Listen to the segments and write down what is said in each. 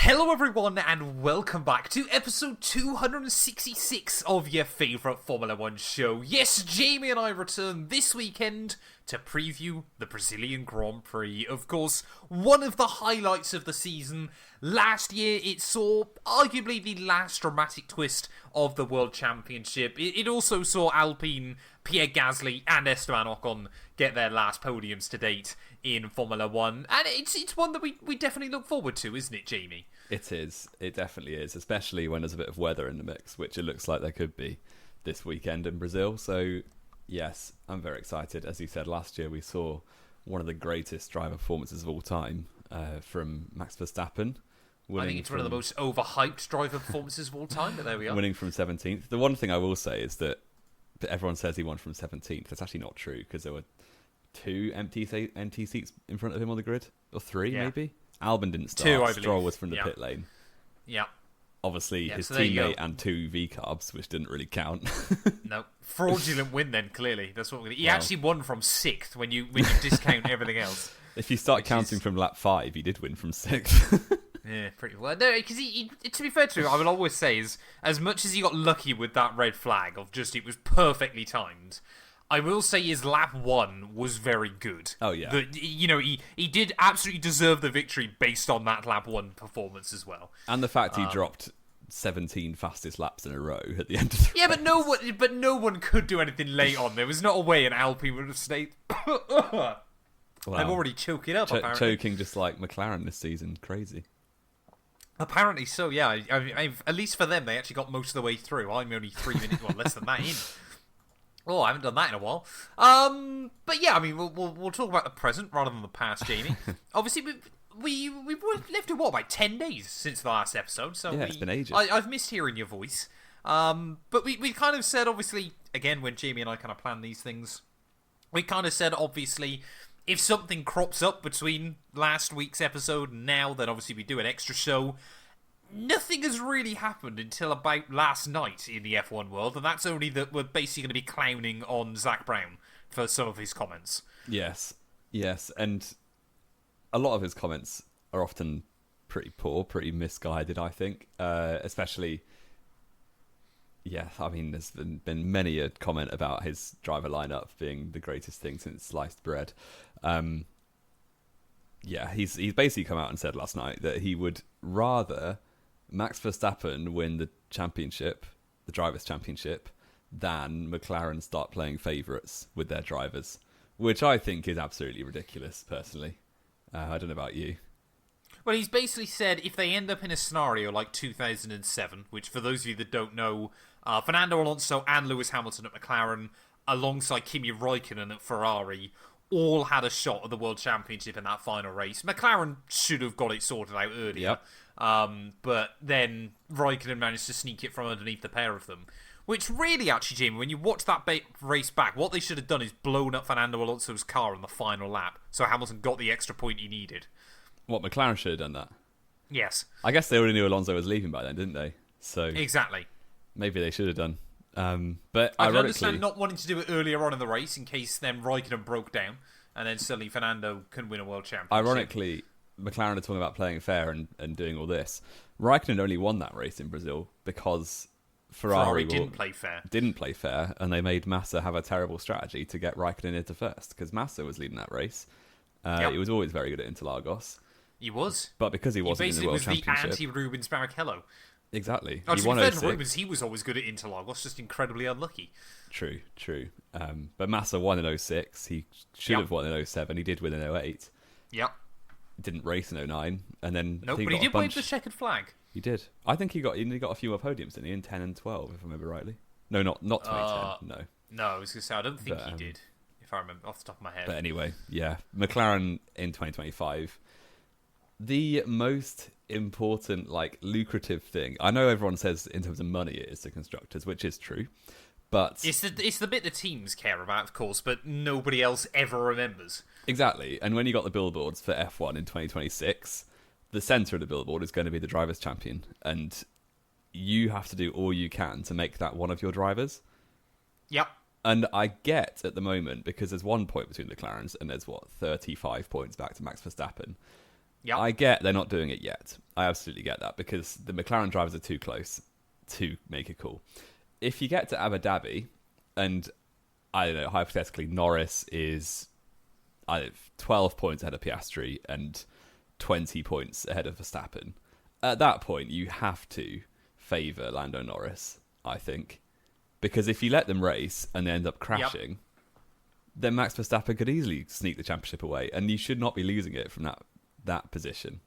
Hello everyone and welcome back to episode 266 of your favourite Formula 1 show. Yes, Jamie and I return this weekend to preview the Brazilian Grand Prix. Of course, one of the highlights of the season. Last year it saw arguably the last dramatic twist of the World Championship. It also saw Alpine, Pierre Gasly and Esteban Ocon get their last podiums to date in Formula 1. And it's one that we definitely look forward to, isn't it, Jamie? It is. It definitely is, especially when there's a bit of weather in the mix, which it looks like there could be this weekend in Brazil. So, yes, I'm very excited. As you said, last year we saw one of the greatest driver performances of all time from Max Verstappen. I think it's one of the most overhyped driver performances of all time, but there we are. Winning from 17th. The one thing I will say is that everyone says he won from 17th. That's actually not true, because there were two empty seats in front of him on the grid. Or three, maybe? Albon didn't start. Two, I Stroll believe. was from the pit lane. Yeah. Obviously, his teammate and two V-carbs, which didn't really count. No. Fraudulent win then, clearly. That's what we're gonna... He actually won from 6th when you discount everything else. If you start counting from lap 5, he did win from 6th. Yeah, pretty well. No, because he, to be fair to him, I will always say, is as much as he got lucky with that red flag of just it was perfectly timed, I will say his lap 1 was very good. Oh, yeah. He did absolutely deserve the victory based on that lap 1 performance as well. And the fact he dropped 17 fastest laps in a row at the end of the race. But no one could do anything late on. There was not a way an Alpine would have stayed... Wow. I'm already choking up, apparently. Choking just like McLaren this season. Crazy. Apparently so, yeah. I've, at least for them, they actually got most of the way through. I'm only 3 minutes, less than that in. Oh, I haven't done that in a while. But yeah, I mean, we'll talk about the present rather than the past, Jamie. Obviously, we've lived in, about 10 days since the last episode. So yeah, it's been ages. I've missed hearing your voice. But we kind of said, obviously, again, when Jamie and I kind of plan these things, we kind of said, obviously, if something crops up between last week's episode and now, then obviously we do an extra show. Nothing has really happened until about last night in the F1 world, and that's only that we're basically going to be clowning on Zach Brown for some of his comments. Yes, and a lot of his comments are often pretty poor, pretty misguided, I think. Especially, I mean, there's been many a comment about his driver lineup being the greatest thing since sliced bread. He's basically come out and said last night that he would rather Max Verstappen win the championship, the Drivers' Championship, than McLaren start playing favourites with their drivers, which I think is absolutely ridiculous, personally. I don't know about you. Well, he's basically said if they end up in a scenario like 2007, which for those of you that don't know, Fernando Alonso and Lewis Hamilton at McLaren, alongside Kimi Raikkonen at Ferrari, all had a shot at the World Championship in that final race. McLaren should have got it sorted out earlier. Yep. But then Raikkonen managed to sneak it from underneath the pair of them. Which really, actually, Jamie, when you watch that race back, what they should have done is blown up Fernando Alonso's car on the final lap, so Hamilton got the extra point he needed. What, McLaren should have done that? Yes. I guess they already knew Alonso was leaving by then, didn't they? So exactly. Maybe they should have done. But I can ironically, understand not wanting to do it earlier on in the race in case then Raikkonen broke down and then suddenly Fernando can win a world championship. Ironically, McLaren are talking about playing fair and doing all this. Raikkonen only won that race in Brazil because Ferrari didn't play fair. Didn't play fair, and they made Massa have a terrible strategy to get Raikkonen into first because Massa was leading that race. He was always very good at Interlagos. He was. But because he wasn't in the World Championship... He basically was the anti-Rubens Barrichello. Exactly. Oh, he won 06. Rubens, he was always good at Interlagos, just incredibly unlucky. True. But Massa won in 06. He should have won in 07. He did win in 08. Yep. Didn't race in 09. And then but he did wave the checkered flag. He did. I think he got a few more podiums, didn't he? In 10 and 12, if I remember rightly. No, not 2010. No. No, I was going to say, I don't think he did, if I remember off the top of my head. But anyway, yeah. McLaren in 2025. The most important, lucrative thing. I know everyone says in terms of money it is to constructors, which is true. But it's the bit the teams care about, of course, but nobody else ever remembers. Exactly. And when you got the billboards for F1 in 2026, the centre of the billboard is going to be the Drivers' Champion. And you have to do all you can to make that one of your drivers. Yep. And I get at the moment, because there's 1 point between the McLarens and there's 35 points back to Max Verstappen. Yep. I get they're not doing it yet. I absolutely get that because the McLaren drivers are too close to make it cool. If you get to Abu Dhabi and, I don't know, hypothetically, Norris is 12 points ahead of Piastri and 20 points ahead of Verstappen, at that point you have to favour Lando Norris, I think. Because if you let them race and they end up crashing, then Max Verstappen could easily sneak the championship away, and you should not be losing it from that position.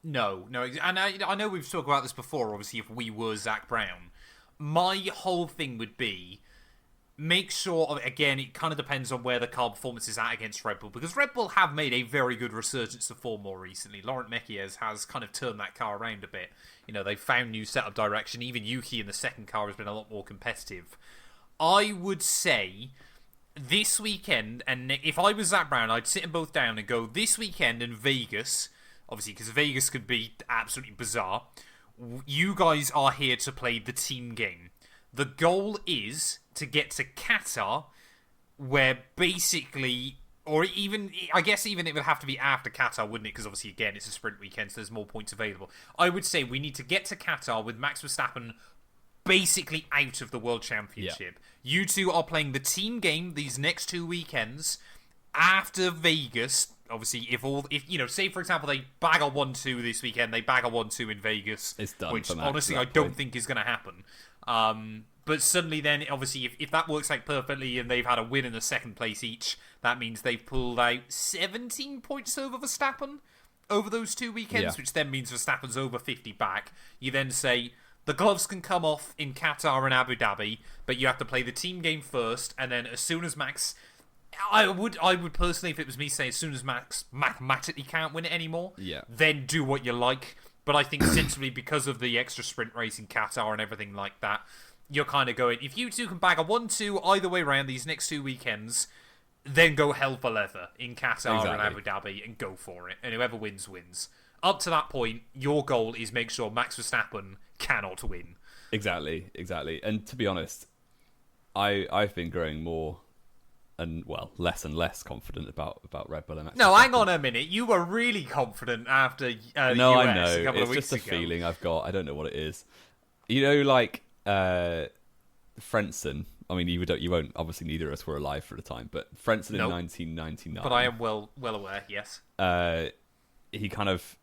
No, and I know we've talked about this before, obviously, if we were Zach Brown. My whole thing would be, make sure, again, it kind of depends on where the car performance is at against Red Bull, because Red Bull have made a very good resurgence of form more recently. Laurent Mekies has kind of turned that car around a bit. You know, they've found new setup direction. Even Yuki in the second car has been a lot more competitive. I would say this weekend, and if I was Zach Brown, I'd sit them both down and go, this weekend in Vegas, obviously, because Vegas could be absolutely bizarre, you guys are here to play the team game. The goal is to get to Qatar, where basically, or even, I guess even it would have to be after Qatar, wouldn't it? Because obviously, again, it's a sprint weekend, so there's more points available. I would say we need to get to Qatar with Max Verstappen basically out of the World Championship. Yeah. You two are playing the team game these next 2 weekends after Vegas. Obviously, if you know, say for example they bag a 1-2 this weekend, they bag a 1-2 in Vegas, it's done. Which honestly I don't think is going to happen. But suddenly, then obviously, if that works out perfectly and they've had a win in the second place each, that means they've pulled out 17 points over Verstappen over those 2 weekends, which then means Verstappen's over 50 back. You then say the gloves can come off in Qatar and Abu Dhabi, but you have to play the team game first, and then as soon as Max. I would personally, if it was me, say as soon as Max mathematically can't win it anymore, then do what you like. But I think sensibly, because of the extra sprint race in Qatar and everything like that, you're kind of going, if you two can bag a 1-2 either way around these next 2 weekends, then go hell for leather in Qatar and Abu Dhabi and go for it. And whoever wins, wins. Up to that point, your goal is make sure Max Verstappen cannot win. Exactly. And to be honest, I've been growing more less and less confident about Red Bull and Max No, Verstappen. hang on a minute. You were really confident after No, US I know. a couple of It's weeks just a ago. feeling I've got. I don't know what it is. You know, like Frentzen. I mean, you won't. Obviously, neither of us were alive for the time. But Frentzen in 1999. But I am well aware. Yes. He kind of.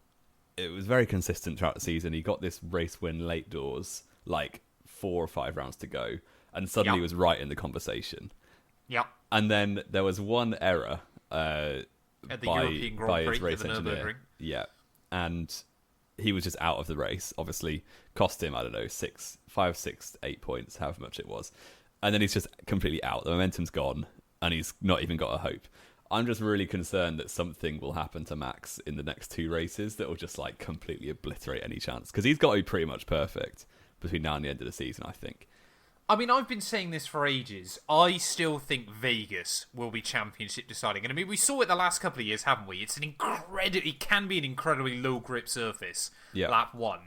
It was very consistent throughout the season. He got this race win late doors, like 4 or 5 rounds to go, and suddenly was right in the conversation. Yep. And then there was one error at the by European Grand his Prix race at the engineer. Nürburgring. Yeah, and he was just out of the race. Obviously, cost him, I don't know, 5, 6, 8 points, however much it was. And then he's just completely out. The momentum's gone, and he's not even got a hope. I'm just really concerned that something will happen to Max in the next 2 races that will just like completely obliterate any chance. Because he's got to be pretty much perfect between now and the end of the season, I think. I mean, I've been saying this for ages. I still think Vegas will be championship deciding. And I mean, we saw it the last couple of years, haven't we? It can be an incredibly low grip surface, lap 1.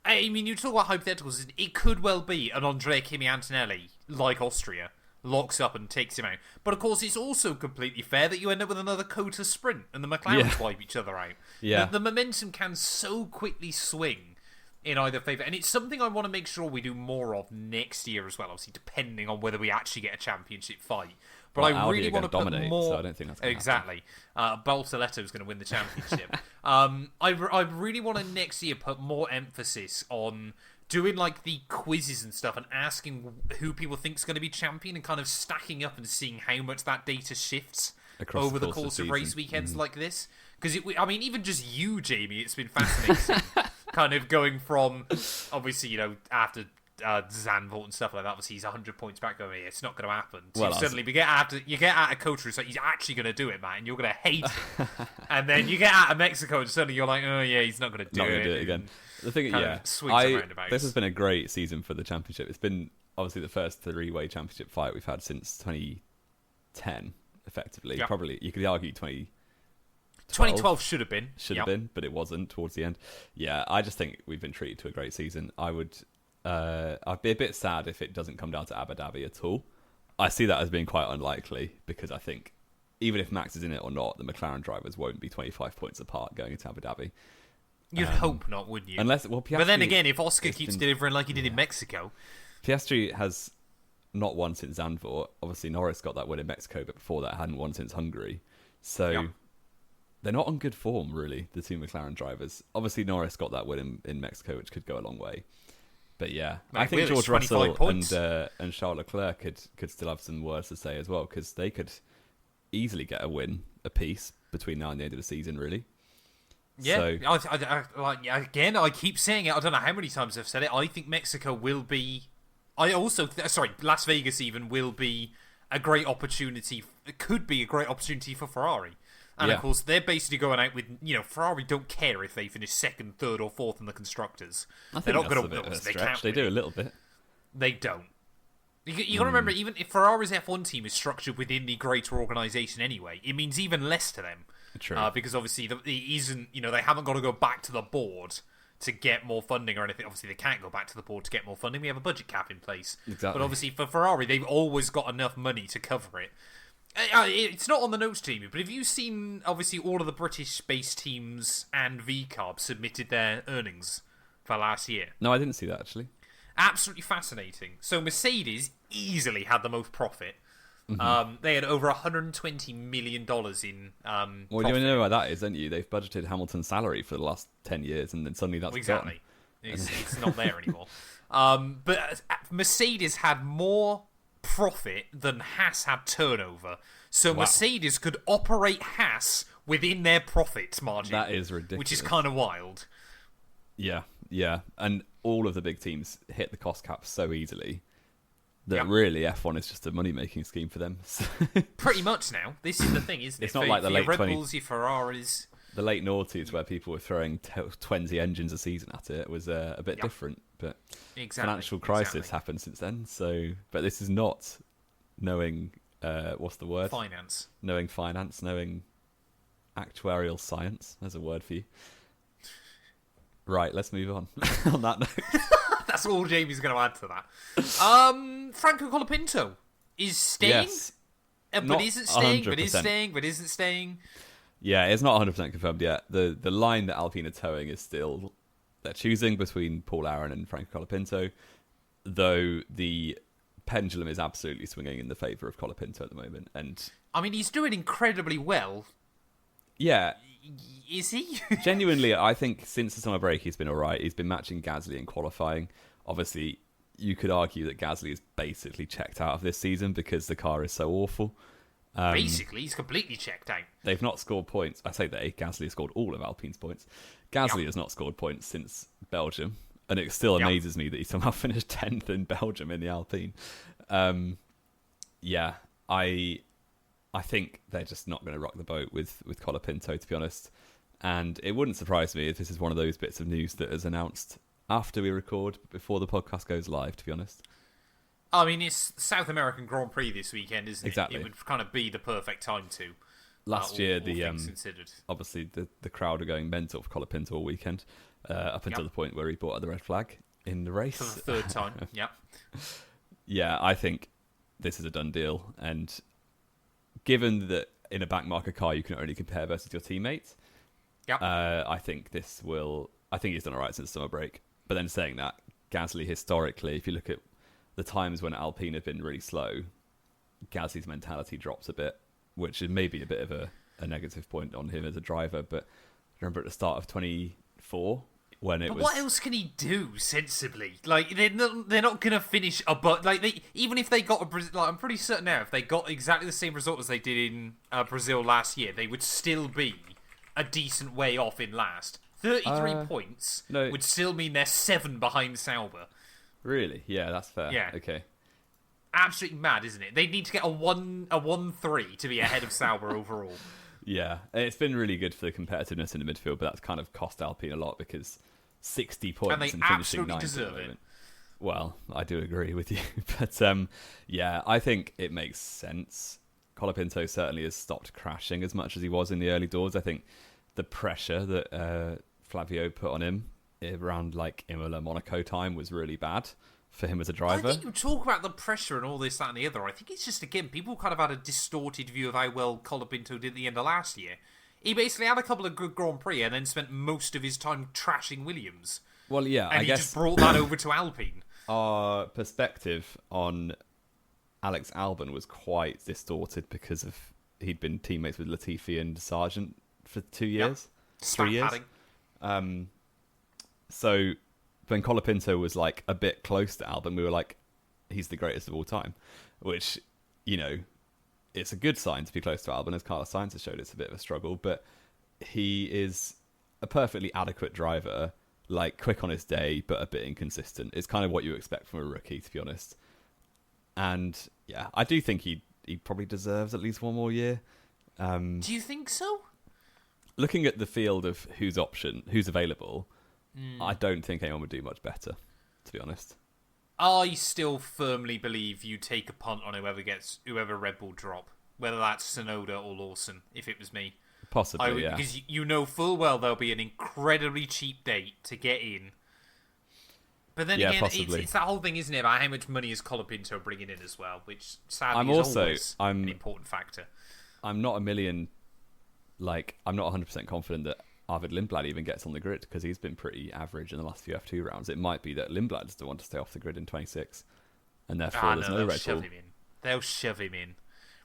I mean, you talk about hypotheticals, it could well be an Andrea Kimi Antonelli, like Austria, locks up and takes him out. But of course, it's also completely fair that you end up with another Cota sprint and the McLarens wipe each other out. Yeah. The momentum can so quickly swing in either favour, and it's something I want to make sure we do more of next year as well, obviously depending on whether we actually get a championship fight. But I really want to put more. So I don't think that's going to exactly. Baltoletto's going to win the championship. I really want to next year put more emphasis on doing like the quizzes and stuff and asking who people think is going to be champion and kind of stacking up and seeing how much that data shifts across over the course of race weekends like this. Because I mean, even just you, Jamie, it's been fascinating. Kind of going from, obviously, you know, after Zandvoort and stuff like that, obviously he's 100 points back going, yeah, it's not going to happen. So suddenly you get out of Coulter, it's like, he's actually going to do it, man, and you're going to hate it. And then you get out of Mexico, and suddenly you're like, oh, yeah, he's not going to do it again. The thing, this has been a great season for the championship. It's been, obviously, the first 3-way championship fight we've had since 2010, effectively. Yep. Probably, you could argue 2012 should have been. Have been, but it wasn't towards the end. Yeah, I just think we've been treated to a great season. I'd be a bit sad if it doesn't come down to Abu Dhabi at all. I see that as being quite unlikely because I think even if Max is in it or not, the McLaren drivers won't be 25 points apart going into Abu Dhabi. You'd hope not, wouldn't you? Unless, well, Piastri, but then again, if Oscar keeps delivering like he did in Mexico... Piastri has not won since Zandvoort. Obviously, Norris got that win in Mexico, but before that, hadn't won since Hungary. So they're not on good form, really, the two McLaren drivers. Obviously, Norris got that win in Mexico, which could go a long way. But yeah, I think George Russell and Charles Leclerc could still have some words to say as well, because they could easily get a win apiece between now and the end of the season, really. Yeah, so, again, I keep saying it. I don't know how many times I've said it. I think Mexico will be... Las Vegas even will be a great opportunity. It could be a great opportunity for Ferrari. And of course, they're basically going out with, Ferrari don't care if they finish second, third, or fourth in the constructors. They're not going to win. They do a little bit. They don't. You got to remember, even if Ferrari's F1 team is structured within the greater organisation anyway, it means even less to them. True. Because obviously they haven't got to go back to the board to get more funding or anything. Obviously, they can't go back to the board to get more funding. We have a budget cap in place. Exactly. But obviously, for Ferrari, they've always got enough money to cover it. It's not on the notes, Jamie, but have you seen, obviously, all of the British-based teams and VCARB submitted their earnings for last year? No, I didn't see that, actually. Absolutely fascinating. So Mercedes easily had the most profit. Mm-hmm. They had over $120 million in Well, profit. you know what that is, don't you? They've budgeted Hamilton's salary for the last 10 years, and then suddenly that's exactly. gone. It's not there anymore. But Mercedes had more profit than Haas had turnover. So Mercedes could operate Haas within their profit margin. That is ridiculous. Which is kind of wild. Yeah. And all of the big teams hit the cost cap so easily that really F1 is just a money-making scheme for them. Pretty much now. This is the thing, isn't it? It's not like the late Red Bulls, your Ferraris... The late noughties where people were throwing 20 engines a season at it was a bit different. But financial crisis happened since then. But this is not knowing... what's the word? Finance. Knowing finance, knowing actuarial science. There's a word for you. Right, let's move on. On that note. That's all Jamie's going to add to that. Franco Colapinto is staying, but isn't staying, 100%. But is staying, but isn't staying. Yeah, it's not 100% confirmed yet. The line that Alpine are towing is still... They're choosing between Paul Aaron and Franco Colapinto, though the pendulum is absolutely swinging in the favour of Colapinto at the moment. And I mean, he's doing incredibly well. Yeah. Is he? Genuinely, I think since the summer break, he's been all right. He's been matching Gasly in qualifying. Obviously, you could argue that Gasly is basically checked out of this season because the car is so awful. Basically, he's completely checked out. They've not scored points. I say Gasly has scored all of Alpine's points. Gasly has not scored points since Belgium, and it still amazes me that he somehow finished 10th in Belgium in the Alpine. I think they're just not going to rock the boat with Colapinto, to be honest. And it wouldn't surprise me if this is one of those bits of news that is announced after we record, before the podcast goes live, to be honest. I mean, it's South American Grand Prix this weekend, isn't it? Exactly. It would kind of be the perfect time to. Last year, considered. Obviously, the crowd were going mental for Colapinto all weekend, up until the point where he brought out the red flag in the race. For the third time, Yeah, I think this is a done deal. And given that in a backmarker car you can only compare versus your teammates, I think he's done all right since summer break. But then saying that, Gasly historically, if you look at the times when Alpine have been really slow, Gasly's mentality drops a bit, which is maybe a bit of a negative point on him as a driver. But remember at the start of 24 when it was... What else can he do sensibly? Like they're not going to finish above. Like even if they got I'm pretty certain now if they got exactly the same result as they did in Brazil last year, they would still be a decent way off in last. 33 points would still mean they're 7 behind Sauber. Really? Yeah, that's fair. Yeah. Okay. Absolutely mad, isn't it? They need to get a 1-3 to be ahead of Sauber overall. Yeah, it's been really good for the competitiveness in the midfield, but that's kind of cost Alpine a lot because 60 points and finishing 9th deserve at the moment. It. Well, I do agree with you, but yeah, I think it makes sense. Colapinto certainly has stopped crashing as much as he was in the early doors. I think the pressure that Flavio put on him around like Imola, Monaco time was really bad for him as a I driver. think you talk about the pressure and all this, that, and the other. I think it's just, again, people kind of had a distorted view of how well Colapinto did at the end of last year. He basically had a couple of good Grand Prix and then spent most of his time trashing Williams. Well, yeah, And I he guess just brought that over to Alpine. our perspective on Alex Albon was quite distorted because of he'd been teammates with Latifi and Sargent for 2 years, 3 years. So when Colapinto was like a bit close to Albon, we were like, he's the greatest of all time, which, you know, it's a good sign to be close to Albon, as Carlos Sainz has showed it's a bit of a struggle, but he is a perfectly adequate driver, like quick on his day, but a bit inconsistent. It's kind of what you expect from a rookie, to be honest. And yeah, I do think he probably deserves at least one more year. Do you think so? Looking at the field of who's available, I don't think anyone would do much better, to be honest. I still firmly believe you take a punt on whoever Red Bull drop, whether that's Tsunoda or Lawson. If it was me, possibly, yeah, because you know full well there'll be an incredibly cheap date to get in. But then again, it's that whole thing, isn't it, about how much money is Colapinto bringing in as well, which sadly is always an important factor. I'm not 100% confident that Arvid Lindblad even gets on the grid because he's been pretty average in the last few F2 rounds. It might be that Lindblad doesn't want to stay off the grid in 26, and therefore there's no Red Bull. They'll shove him in.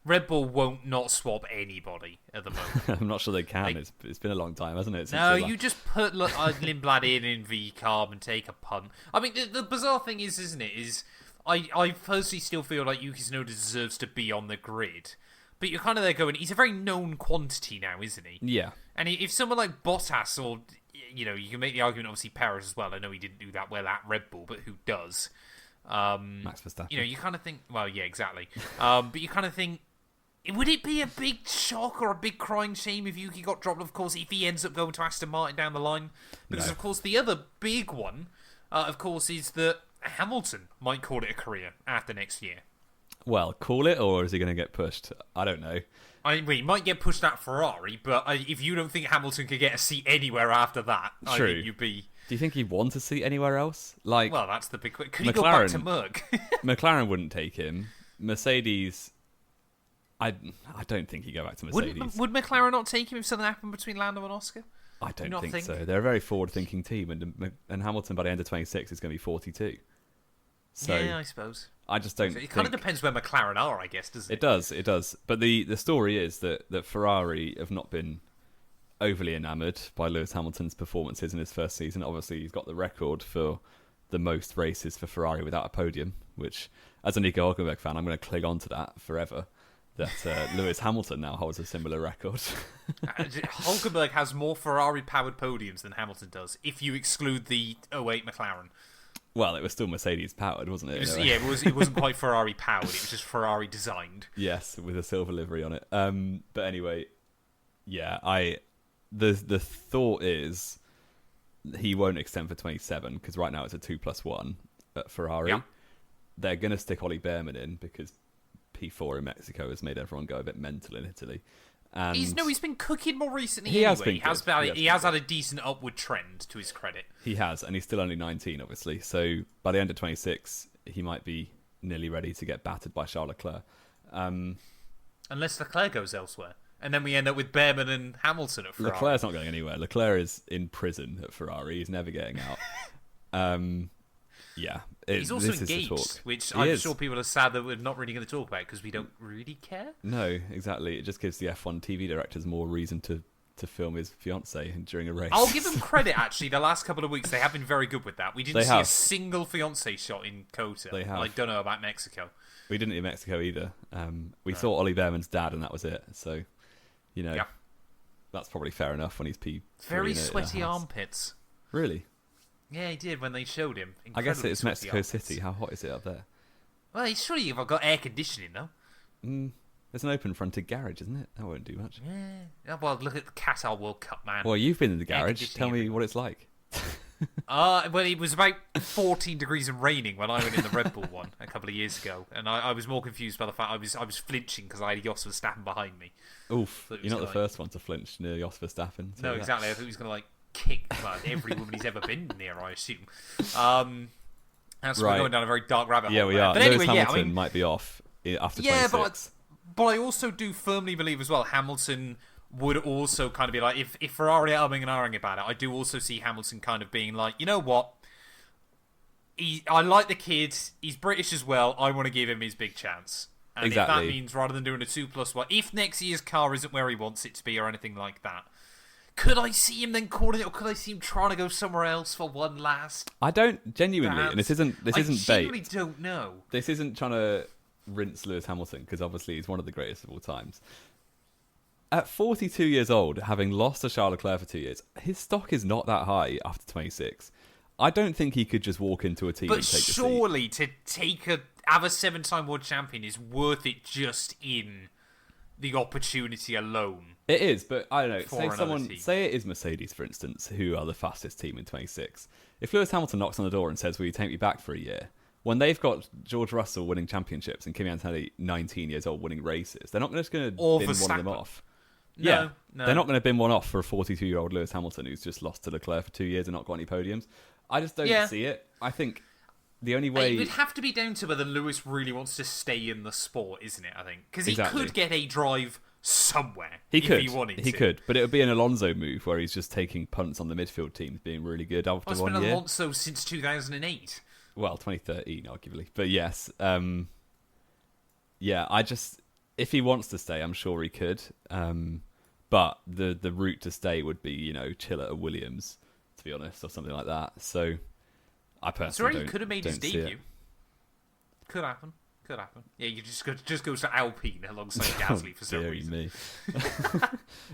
Red Bull won't not swap anybody at the moment. I'm not sure they can. It's been a long time, hasn't it? No, you just put Lindblad in V-carb and take a punt. I mean, the bizarre thing is, isn't it, is I personally still feel like Yuki Tsunoda deserves to be on the grid. But you're kind of there going, he's a very known quantity now, isn't he? Yeah. And if someone like Bottas, or, you know, you can make the argument, obviously, Perez as well. I know he didn't do that well at Red Bull, but who does? Max Verstappen. You know, you kind of think, well, yeah, exactly. But you kind of think, would it be a big shock or a big crying shame if Yuki got dropped, of course, if he ends up going to Aston Martin down the line? Because, of course, the other big one, of course, is that Hamilton might call it a career after next year. Well, call it, or is he going to get pushed? I don't know. He might get pushed at Ferrari, but if you don't think Hamilton could get a seat anywhere after that, True. I think you'd be... Do you think he'd want a seat anywhere else? Like, well, that's the big question. Could he go back to Merc? McLaren wouldn't take him. Mercedes... I don't think he'd go back to Mercedes. Would McLaren not take him if something happened between Lando and Oscar? I don't think so. They're a very forward-thinking team, and Hamilton by the end of 26 is going to be 42. So yeah, I suppose. I just don't. It kind of depends where McLaren are, I guess, doesn't it? It does. But the story is that Ferrari have not been overly enamoured by Lewis Hamilton's performances in his first season. Obviously, he's got the record for the most races for Ferrari without a podium, which, as a Nico Hülkenberg fan, I'm going to cling on to that forever. That Lewis Hamilton now holds a similar record. Hülkenberg has more Ferrari-powered podiums than Hamilton does, if you exclude the 08 McLaren. Well, it was still Mercedes-powered, wasn't it? Yeah, it wasn't quite Ferrari-powered. It was just Ferrari-designed. Yes, with a silver livery on it. But anyway, yeah, the thought is he won't extend for 27, because right now it's a 2+1 at Ferrari. Yeah. They're going to stick Ollie Behrman in, because P4 in Mexico has made everyone go a bit mental in Italy. And he's been cooking more recently. He has been. He has had a decent upward trend, to his credit. He has, and he's still only 19, obviously. So by the end of 26, he might be nearly ready to get battered by Charles Leclerc. Unless Leclerc goes elsewhere, and then we end up with Behrman and Hamilton at Ferrari. Leclerc's not going anywhere. Leclerc is in prison at Ferrari. He's never getting out. Yeah, he's also engaged, which I'm sure people are sad that we're not really going to talk about because we don't really care. No, exactly. It just gives the F1 TV directors more reason to film his fiance during a race. I'll give them credit, actually. The last couple of weeks, they have been very good with that. We didn't see a single fiance shot in COTA. They have. I don't know about Mexico. We didn't in Mexico either. We saw Ollie Behrman's dad, and that was it. So, you know, that's probably fair enough when he's P3. Very sweaty armpits. Really? Yeah, he did when they showed him. I guess it's Mexico City. How hot is it up there? Well, surely you've got air conditioning, though. There's an open-fronted garage, isn't it? That won't do much. Yeah. Well, look at the Qatar World Cup, man. Well, you've been in the garage. Tell me what it's like. Well, it was about 14 degrees and raining when I went in the Red Bull one a couple of years ago, and I was more confused by the fact I was flinching because I had Jos Verstappen behind me. Oof! You're not the first one to flinch near Jos Verstappen. No, exactly. I thought he was going to kick every woman he's ever been near, I assume. We're going down a very dark rabbit hole. Yeah, we are. But Lewis anyway, Hamilton might be off after 26. But I also do firmly believe as well Hamilton would also kind of be like, if Ferrari are umming and ahhing about it, I do also see Hamilton kind of being like, you know what? I like the kid. He's British as well. I want to give him his big chance. And exactly. if that means rather than doing a 2+1, if next year's car isn't where he wants it to be or anything like that, could I see him then calling it, or could I see him trying to go somewhere else for one last? I don't genuinely, and this isn't bait. I genuinely don't know. This isn't trying to rinse Lewis Hamilton, because obviously he's one of the greatest of all times. At 42 years old, having lost to Charles Leclerc for 2 years, his stock is not that high after 26. I don't think he could just walk into a team and take a seat. But surely to have a 7-time world champion is worth it just in the opportunity alone. It is, but I don't know. Say it is Mercedes, for instance, who are the fastest team in 26. If Lewis Hamilton knocks on the door and says, "Will you take me back for a year?" When they've got George Russell winning championships and Kimi Antonelli 19 years old winning races, they're not just going to bin one of them off. No. They're not going to bin one off for a 42-year-old Lewis Hamilton who's just lost to Leclerc for 2 years and not got any podiums. I just don't see it. I think the only way... It would have to be down to whether Lewis really wants to stay in the sport, isn't it, I think? Because he could get a drive somewhere if he wanted to. He could, but it would be an Alonso move where he's just taking punts on the midfield teams, being really good after 1 year. It's been Alonso since 2008. Well, 2013, arguably. But yes, if he wants to stay, I'm sure he could. But the route to stay would be, chill at a Williams, to be honest, or something like that. So I personally could have made his debut. Could happen. Yeah, you just goes to Alpine alongside Gasly for some reason. Me.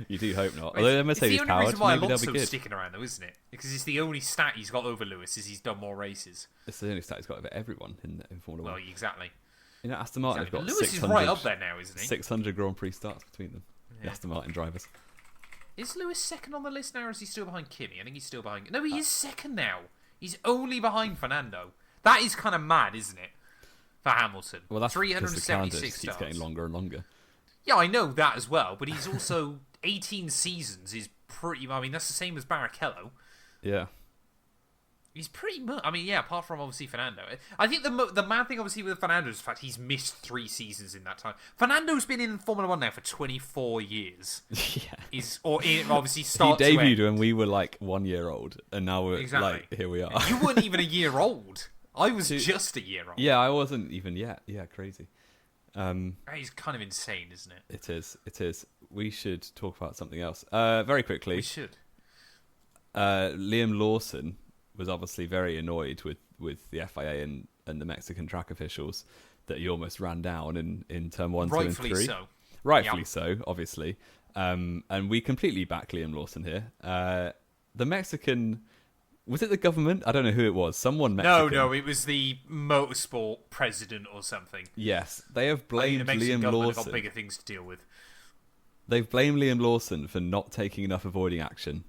You do hope not. Although they're Mercedes powered, it's the only reason why maybe they'll be Alonso's good. sticking around, though, isn't it? Because it's the only stat he's got over Lewis is he's done more races. It's the only stat he's got over everyone in Formula 1. Well, exactly. Aston Martin have got Lewis 600, is right up there now, isn't he? 600 Grand Prix starts between them. The Aston Martin drivers. Is Lewis second on the list now, or is he still behind Kimi? I think he's still behind... No, he is second now. He's only behind Fernando. That is kind of mad, isn't it? For Hamilton. Well, that's 376 keeps getting longer and longer. Yeah, I know that as well, but he's also 18 seasons is pretty... I mean, that's the same as Barrichello. Yeah. He's pretty much... I mean, yeah, apart from obviously Fernando. I think the mad thing obviously with Fernando is the fact he's missed 3 seasons in that time. Fernando's been in Formula 1 now for 24 years. Yeah. Obviously start He debuted to when we were like 1 year old, and now we're here we are. You weren't even a year old. I was just a year old. Yeah, I wasn't even yet. Yeah, crazy. He's kind of insane, isn't it? It is. We should talk about something else. Very quickly. We should. Liam Lawson was obviously very annoyed with the FIA and the Mexican track officials that he almost ran down in turn 1, 2 and 3. Rightfully so, obviously. And we completely back Liam Lawson here. The Mexican... Was it the government? I don't know who it was. Someone Mexican. No, it was the motorsport president or something. Yes, they have blamed Liam Lawson. Have got bigger things to deal with. They've blamed Liam Lawson for not taking enough avoiding action,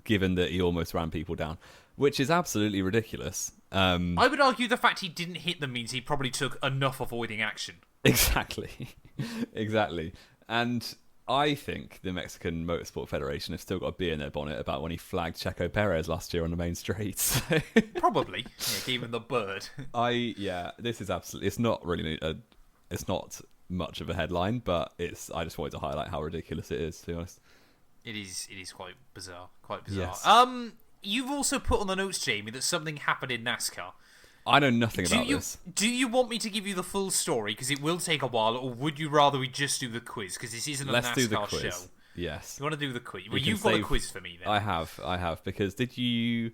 given that he almost ran people down, which is absolutely ridiculous. I would argue the fact he didn't hit them means he probably took enough avoiding action. Exactly. And I think the Mexican Motorsport Federation have still got a bee in their bonnet about when he flagged Checo Perez last year on the main straights. Probably. Yeah, gave him the bird. This is absolutely... It's not really... it's not much of a headline, but I just wanted to highlight how ridiculous it is, to be honest. It is quite bizarre. Quite bizarre. Yes. You've also put on the notes, Jamie, that something happened in NASCAR. I know nothing about this. Do you want me to give you the full story? Because it will take a while, or would you rather we just do the quiz? Because this isn't a NASCAR show. Yes. You want to do the quiz? Well, you've got a quiz for me then. I have. Because did you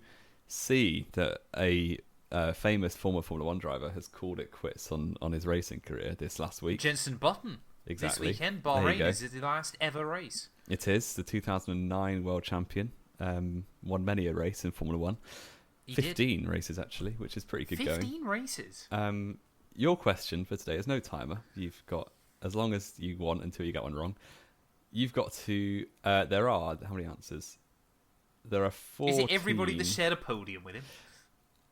see that a famous former Formula 1 driver has called it quits on his racing career this last week? Jenson Button. Exactly. This weekend, Bahrain is the last ever race. It is. The 2009 world champion. Won many a race in Formula 1. 15 races, actually, which is pretty good 15 races? Your question for today is no timer. You've got as long as you want until you get one wrong. You've got to... there are... How many answers? There are 14... Is it everybody that shared a podium with him?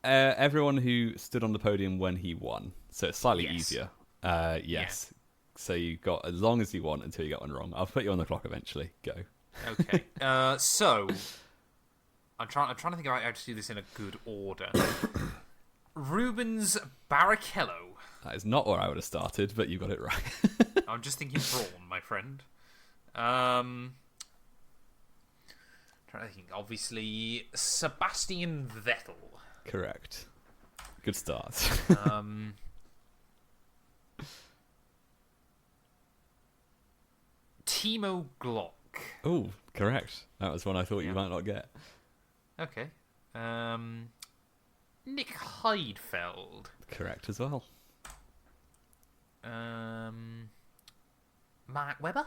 Everyone who stood on the podium when he won. So it's slightly easier. Yes. Yeah. So you got as long as you want until you get one wrong. I'll put you on the clock eventually. Go. Okay. So... I'm trying to think about how to do this in a good order. Rubens Barrichello. That is not where I would have started, but you got it right. I'm just thinking Brawn, my friend. Trying to think. Obviously, Sebastian Vettel. Correct. Good start. Timo Glock. Oh, correct. That was one I thought you might not get. Okay. Nick Heidfeld. Correct as well. Mark Webber.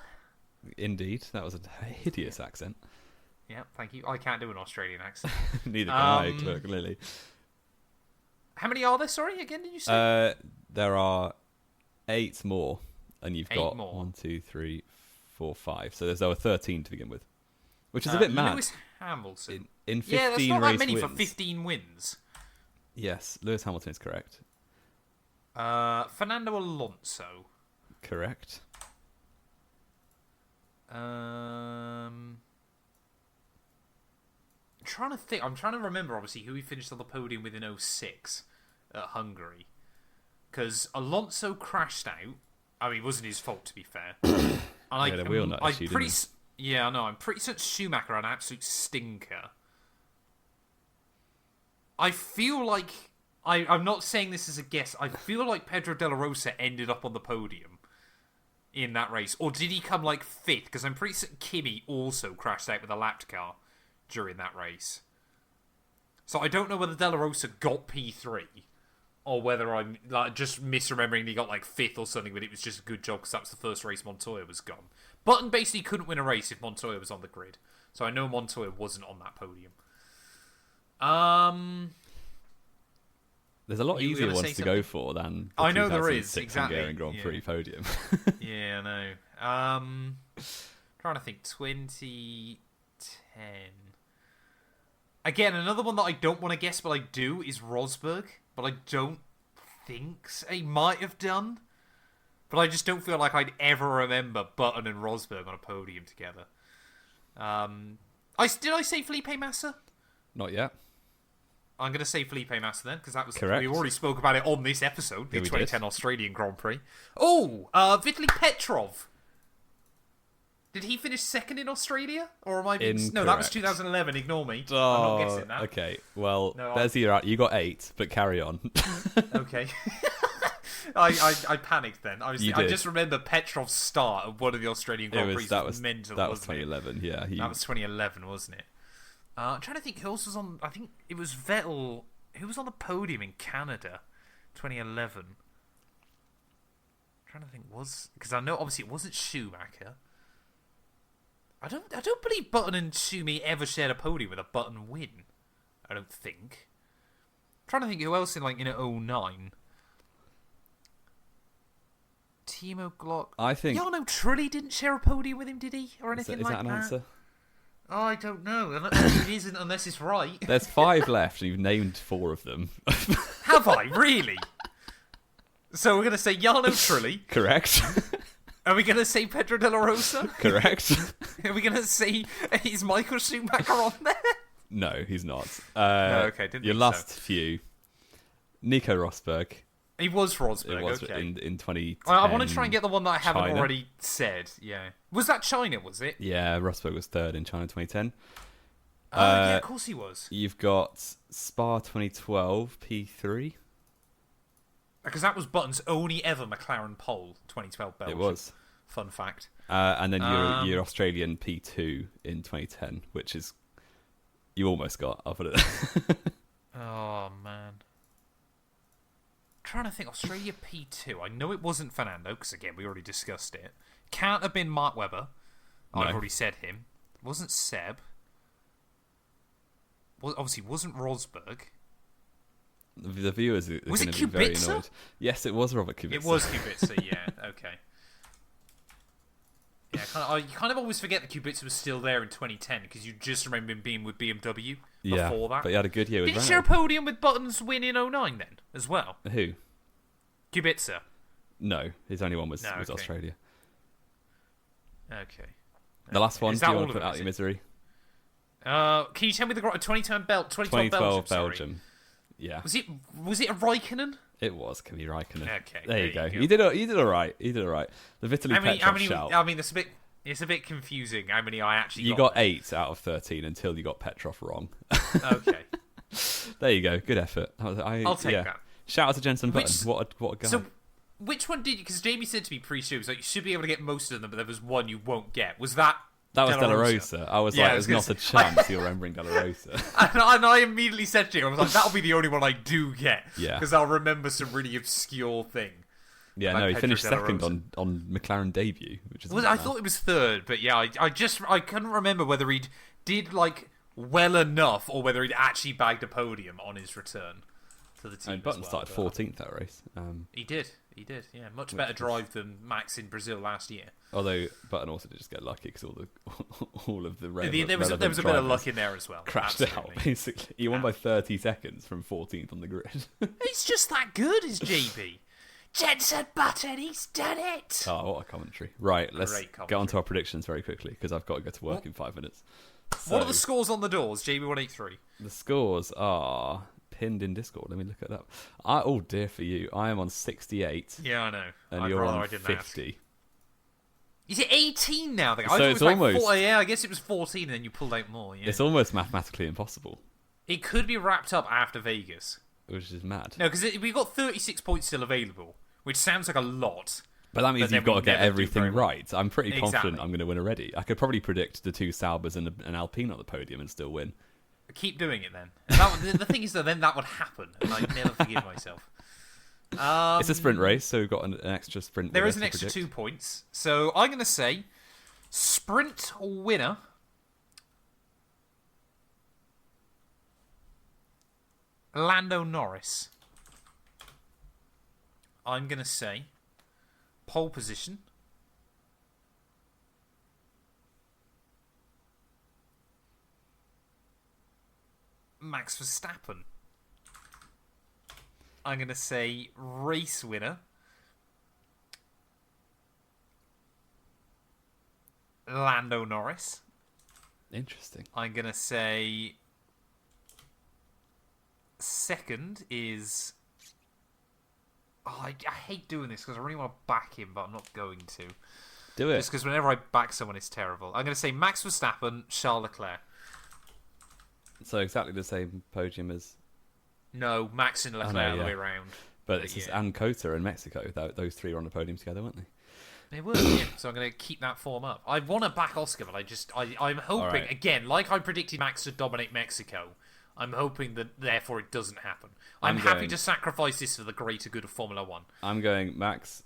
Indeed, that was a hideous accent. Yeah, thank you. I can't do an Australian accent. Neither can I, clearly. How many are there? Sorry, again, did you say? There are 8 more, and you've got more. 1, 2, 3, 4, 5. So there were 13 to begin with, which is a bit mad. Lewis Hamilton. In 15 that's not that many wins. for 15 wins. Yes, Lewis Hamilton is correct. Fernando Alonso. Correct. Trying to think. I'm trying to remember, obviously, who he finished on the podium with in 06 at Hungary. Because Alonso crashed out. I mean, it wasn't his fault, to be fair. And the wheel nut issue, didn't he? Yeah, I know. I'm pretty certain Schumacher had an absolute stinker. I feel like... I'm not saying this as a guess. I feel like Pedro de la Rosa ended up on the podium in that race. Or did he come, like, 5th? Because I'm pretty certain Kimi also crashed out with a lapped car during that race. So I don't know whether de la Rosa got P3 or whether I'm like just misremembering he got like 5th or something, but it was just a good job because that was the first race Montoya was gone. Button basically couldn't win a race if Montoya was on the grid. So I know Montoya wasn't on that podium. There's a lot easier ones to go for than the I know there is, 2006 exactly. Hungarian Grand Prix podium. Yeah, I know. Trying to think. 2010. Again, another one that I don't want to guess, but I do, is Rosberg. But I don't think so. He might have done. But I just don't feel like I'd ever remember Button and Rosberg on a podium together. Did I say Felipe Massa? Not yet. I'm going to say Felipe Massa then, because that was correct. We already spoke about it on this episode, the 2010 did. Australian Grand Prix. Oh, Vitaly Petrov. Did he finish 2nd in Australia? Or am I being... No, that was 2011. Ignore me. I'm not guessing that. Okay, well, No, there's your... You got 8, but carry on. Okay. I panicked then. I You did. just remember Petrov's start at one of the Australian Grand Prix. That was mental, that was wasn't it? 2011, yeah. That was 2011, wasn't it? I'm trying to think who else was on... I think it was Vettel. Who was on the podium in Canada 2011? I'm trying to think because I know obviously it wasn't Schumacher. I don't believe Button and Schumi ever shared a podium with a Button win. I don't think. I'm trying to think who else in 09. Timo Glock. I think... Jarno Trulli didn't share a podium with him, did he? Or anything is like that that? an answer? Oh, I don't know. It isn't unless it's right. There's 5 left, and you've named 4 of them. Have I? Really? So we're going to say Jarno Trulli. Correct. Are we going to say Pedro de la Rosa? Correct. Are we going to say is Michael Schumacher on there? No, he's not. No, okay, didn't your think last so. few. Nico Rosberg. He was Rosberg, It was okay. in 2010. I want to try and get the one that I haven't China. already said, yeah. Was that China, was it? Yeah, Rosberg was 3rd in China 2010. Yeah, of course he was. You've got Spa 2012, P3. Because that was Button's only ever McLaren pole, 2012 Belgium. It was. Fun fact. And then your Australian P2 in 2010, which is... You almost got. I'll put it there. Oh, man. Trying to think, Australia P2. I know it wasn't Fernando, because again, we already discussed it. Can't have been Mark Webber. No. I've already said him. Wasn't Seb. Obviously, wasn't Rosberg. The viewers are Was going it to be very Kubica? annoyed. Yes, it was Robert Kubica. It was Kubica, yeah, okay. Yeah, you kind of always forget that Kubica was still there in 2010 because you just remember him being with BMW before that. But he had a good year with Did he Renault. share a podium with Button's win in 09 then, as well? Who? Kubica. No, his only one was No, okay. Australia. Okay. The last one, Is do that you all want of to put them, out is your it? misery? Can you tell me the 2012 Belgium? 2012 Sorry. Belgium. Yeah. Was it a Raikkonen? It was Kimi Raikkonen. Okay, there you go. You did all right. The Vitaly Petrov shout. I mean, it's a bit confusing how many I actually got. You got 8 out of 13 until you got Petrov wrong. Okay. There you go. Good effort. I'll take that. Shout out to Jensen Button. What a guy. So, which one did you... Because Jamie said to me pre-show, like, you should be able to get most of them, but there was one you won't get. Was that... That was Della Rosa. I was like, there's not a chance you're remembering Della Rosa. and I immediately said to you, I was like, that'll be the only one I do get. Yeah. Because I'll remember some really obscure thing. Yeah, like no, he finished Della second Rosa. on McLaren debut, which is... I thought it was third, but yeah, I couldn't remember whether he did, like, well enough, or whether he'd actually bagged a podium on his return to the team. Button started 14th that race. He did, yeah. Much better drive than Max in Brazil last year. Although Button also did just get lucky because all of the there was a bit of luck in there as well. Crashed Absolutely. out, basically. He won by 30 seconds from 14th on the grid. He's just that good, is JB. Jensen Button, he's done it! Oh, what a commentary. Right, let's get on to our predictions very quickly because I've got to go to work in 5 minutes. So, what are the scores on the doors, JB183? The scores are pinned in Discord. Let me look at that. Oh dear for you. I am on 68. Yeah, I know. And you're on 50. Is it 18 now? I So it's almost... yeah, I guess it was 14 and then you pulled out more. Yeah. It's almost mathematically impossible. It could be wrapped up after Vegas. Which is mad. No, because we've got 36 points still available, which sounds like a lot. But that means you've got to get everything right. I'm pretty confident Exactly. I'm going to win already. I could probably predict the 2 Saubers and an Alpine on the podium and still win. Keep doing it then. The thing is, though, then that would happen, and I'd never forgive myself. It's a sprint race, so we've got an extra sprint. There is an extra 2 points. So I'm going to say sprint winner. Lando Norris. I'm going to say pole position. Max Verstappen. I'm going to say race winner. Lando Norris. Interesting. I'm going to say second is... Oh, I hate doing this because I really want to back him, but I'm not going to. Do it. Just because whenever I back someone, it's terrible. I'm going to say Max Verstappen, Charles Leclerc. So exactly the same podium as... No, Max and Leclerc the way around. But it's just and Cota in Mexico. Those 3 were on the podium together, weren't they? They were, yeah. So I'm going to keep that form up. I want to back Oscar, but I'm hoping, again, like I predicted Max to dominate Mexico, I'm hoping that therefore it doesn't happen. I'm happy to sacrifice this for the greater good of Formula 1. I'm going Max.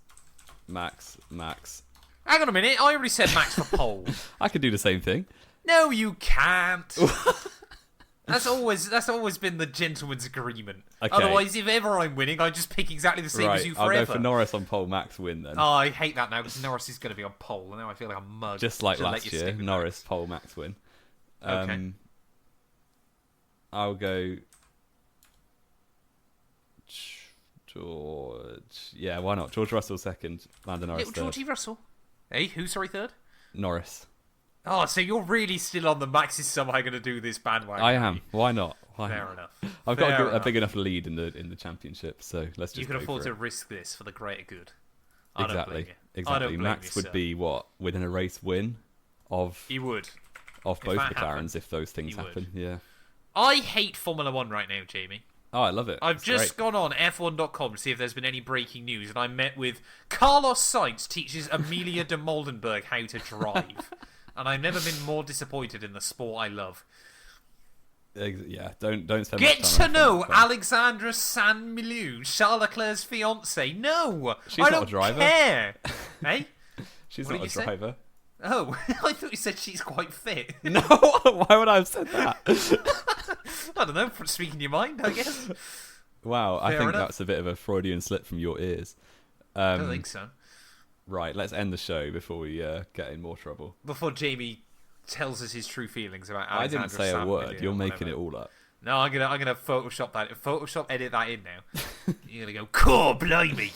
Hang on a minute, I already said Max for pole. I could do the same thing. No, you can't. That's always been the gentleman's agreement. Okay. Otherwise, if ever I'm winning, I just pick exactly the same as you forever. I'll go for Norris on pole, Max win then. Oh, I hate that now because Norris is going to be on pole, and now I feel like a mug. Just like last year, Norris pole, Max win. Okay. I'll go George. Yeah, why not? George Russell second, Lando Norris third. Georgie Russell. Hey, who's third? Norris. Oh, so you're really still on the Max is somehow going to do this bandwagon? I am. Why not? Fair enough. I've got a big enough lead in the championship, so let's just. You can afford to risk this for the greater good. Exactly. Max would be what within a race win of. He would. Of both McLarens if those things happen. Yeah. I hate Formula 1 right now, Jamie. Oh, I love it. I've just gone on F1.com to see if there's been any breaking news, and I met with Carlos Sainz teaches Amelia de Moldenberg how to drive. And I've never been more disappointed in the sport I love. Yeah, don't spend Get much time to know Alexandra Saint-Milieu, Charles Leclerc's fiance. No, she's not a driver. Care. Hey, she's not a driver. Oh, I thought you said she's quite fit. No, why would I have said that? I don't know. Speaking your mind, I guess. Wow, I think that's a bit of a Freudian slip from your ears. I don't think so. Right, let's end the show before we get in more trouble. Before Jamie tells us his true feelings about Alexandra. I didn't say a word. You're making it all up. No, I'm gonna Photoshop that. Photoshop edit that in now. You're gonna go, cool, blimey.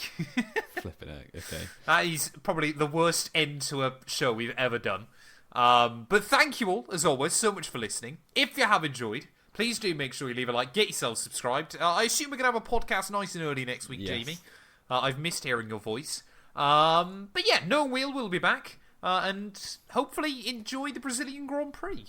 Flipping it. Okay. That is probably the worst end to a show we've ever done. But thank you all, as always, so much for listening. If you have enjoyed, please do make sure you leave a like. Get yourself subscribed. I assume we're going to have a podcast nice and early next week, Jamie. I've missed hearing your voice. But yeah, No Wheel will be back. And hopefully enjoy the Brazilian Grand Prix.